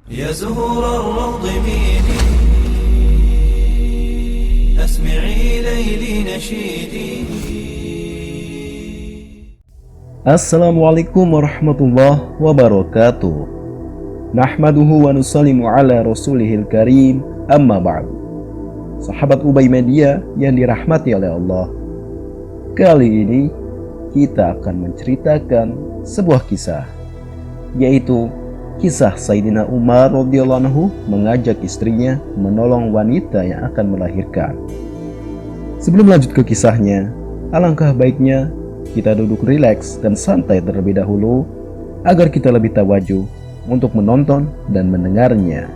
يا زهور الروض ميدي أسمعي ليلي نشيدي. Assalamualaikum warahmatullahi wabarakatuh. Nahmaduhu wa nusallimu ala rasulihil karim, amma ba'du. Sahabat Ubay Media yang dirahmati oleh Allah, kali ini kita akan menceritakan sebuah kisah, yaitu kisah Sayyidina Umar radhiyallahu anhu mengajak istrinya menolong wanita yang akan melahirkan. Sebelum lanjut ke kisahnya, alangkah baiknya kita duduk rileks dan santai terlebih dahulu agar kita lebih tawajuh untuk menonton dan mendengarnya.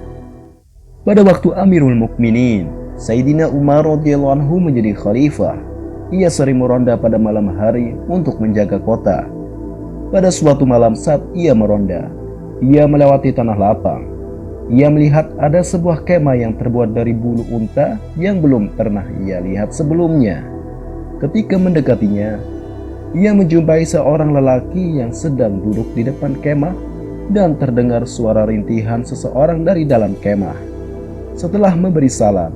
Pada waktu Amirul Mukminin Sayyidina Umar radhiyallahu anhu menjadi khalifah, ia sering meronda pada malam hari untuk menjaga kota. Pada suatu malam saat ia meronda, ia melewati tanah lapang. Ia melihat ada sebuah kemah yang terbuat dari bulu unta yang belum pernah ia lihat sebelumnya. Ketika mendekatinya, ia menjumpai seorang lelaki yang sedang duduk di depan kemah dan terdengar suara rintihan seseorang dari dalam kemah. Setelah memberi salam,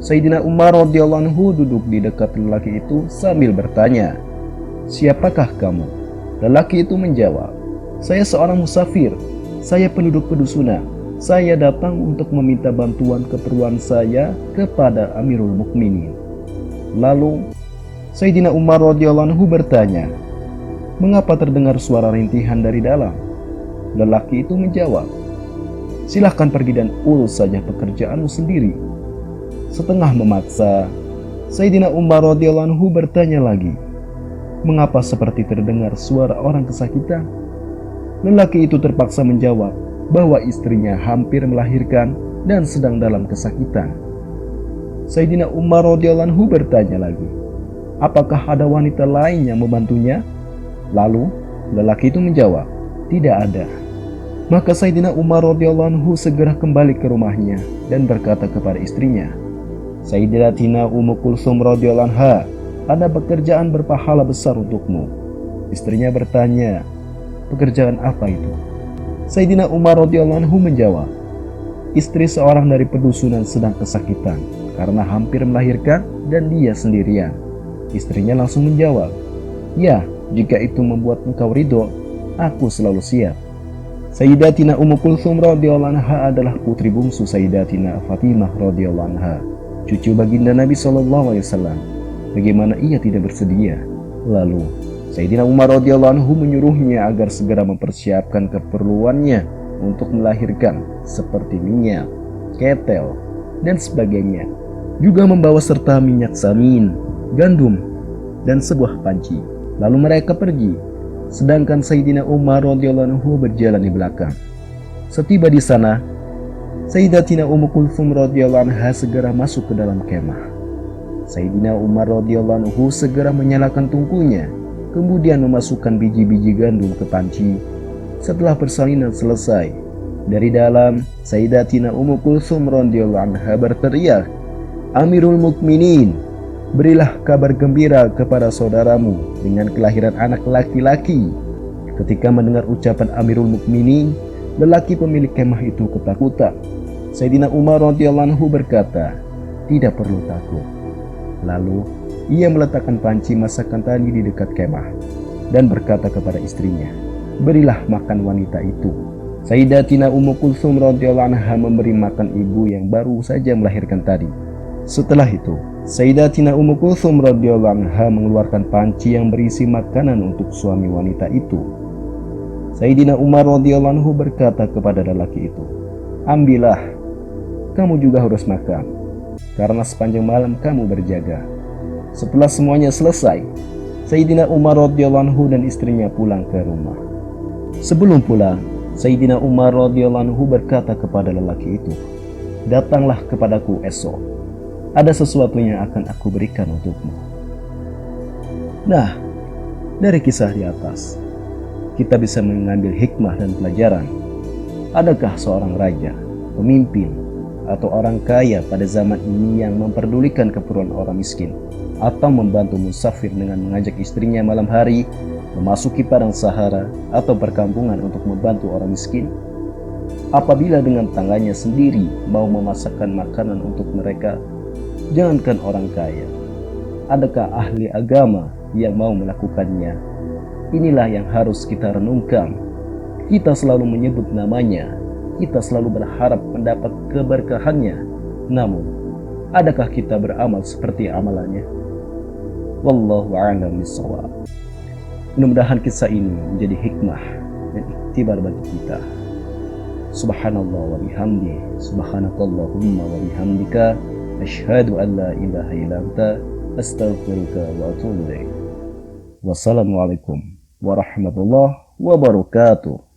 Sayyidina Umar radhiyallahu anhu duduk di dekat lelaki itu sambil bertanya, "Siapakah kamu?" Lelaki itu menjawab, "Saya seorang musafir. Saya penduduk pedusunan. Saya datang untuk meminta bantuan keperluan saya kepada Amirul Mukminin." Lalu Sayyidina Umar radhiyallahu anhu bertanya, "Mengapa terdengar suara rintihan dari dalam?" Lelaki itu menjawab, "Silahkan pergi dan urus saja pekerjaanmu sendiri." Setengah memaksa, Sayyidina Umar radhiyallahu anhu bertanya lagi, "Mengapa seperti terdengar suara orang kesakitan?" Lelaki itu terpaksa menjawab bahwa istrinya hampir melahirkan dan sedang dalam kesakitan. Sayyidina Umar radhiyallahu anhu bertanya lagi, "Apakah ada wanita lain yang membantunya?" Lalu lelaki itu menjawab, "Tidak ada." Maka Sayyidina Umar radhiyallahu anhu segera kembali ke rumahnya dan berkata kepada istrinya, "Sayyidatina Ummu Kulsum radhiyallahu anha, ada pekerjaan berpahala besar untukmu." Istrinya bertanya, "Pekerjaan apa itu?" Sayyidina Umar radhiyallahu anhu menjawab, "Istri seorang dari pedusunan sedang kesakitan karena hampir melahirkan dan dia sendirian." Istrinya langsung menjawab, "Ya, jika itu membuat engkau ridho, aku selalu siap." Sayyidatina Ummu Kulsum radhiyallahu anha adalah putri bungsu Sayyidatina Fatimah radhiyallahu anha, cucu baginda Nabi SAW. Bagaimana ia tidak bersedia? Lalu Sayyidina Umar radhiyallahu anhu menyuruhnya agar segera mempersiapkan keperluannya untuk melahirkan seperti minyak, ketel, dan sebagainya. Juga membawa serta minyak samin, gandum, dan sebuah panci. Lalu mereka pergi, sedangkan Sayyidina Umar radhiyallahu anhu berjalan di belakang. Setiba di sana, Sayyidatina Ummu Kulsum radhiyallahu anha segera masuk ke dalam kemah. Sayyidina Umar radhiyallahu anhu segera menyalakan tungkunya, kemudian memasukkan biji-biji gandum ke panci. Setelah persalinan selesai, dari dalam Sayyidatina Ummu Kulsum radhiyallahu anha berteriak, "Amirul Mukminin, berilah kabar gembira kepada saudaramu dengan kelahiran anak laki-laki." Ketika mendengar ucapan Amirul Mukminin, lelaki pemilik kemah itu ketakutan. Sayyidina Umar radhiyallahu anhu berkata, "Tidak perlu takut." Lalu ia meletakkan panci masakan tadi di dekat kemah dan berkata kepada istrinya, "Berilah makan wanita itu." Sayyidatina Ummu Kulsum radhiyallahu anha memberi makan ibu yang baru saja melahirkan tadi. Setelah itu, Sayyidatina Ummu Kulsum radhiyallahu anha mengeluarkan panci yang berisi makanan untuk suami wanita itu. Sayyidina Umar radhiyallahu anhu berkata kepada lelaki itu, "Ambillah, kamu juga harus makan, karena sepanjang malam kamu berjaga." Setelah semuanya selesai, Sayyidina Umar radhiyallahu anhu dan istrinya pulang ke rumah. Sebelum pulang, Sayyidina Umar radhiyallahu anhu berkata kepada lelaki itu, "Datanglah kepadaku esok. Ada sesuatu yang akan aku berikan untukmu." Nah, dari kisah di atas, kita bisa mengambil hikmah dan pelajaran. Adakah seorang raja, pemimpin, atau orang kaya pada zaman ini yang memperdulikan keperluan orang miskin, atau membantu musafir dengan mengajak istrinya malam hari memasuki padang Sahara atau perkampungan untuk membantu orang miskin? Apabila dengan tangannya sendiri mau memasakkan makanan untuk mereka, jangankan orang kaya, adakah ahli agama yang mau melakukannya? Inilah yang harus kita renungkan. Kita selalu menyebut namanya, kita selalu berharap mendapat keberkahannya. Namun, adakah kita beramal seperti amalannya? Wallahu a'lam bishawab. Mudah-mudahan kisah ini menjadi hikmah dan iktibar bagi kita. Subhanallah wa bihamdi, subhanakallahumma wa bihamdika, asyhadu an la ilaha illa anta, astaghfiruka wa atubu ilaik. Wassalamualaikum warahmatullahi wabarakatuh.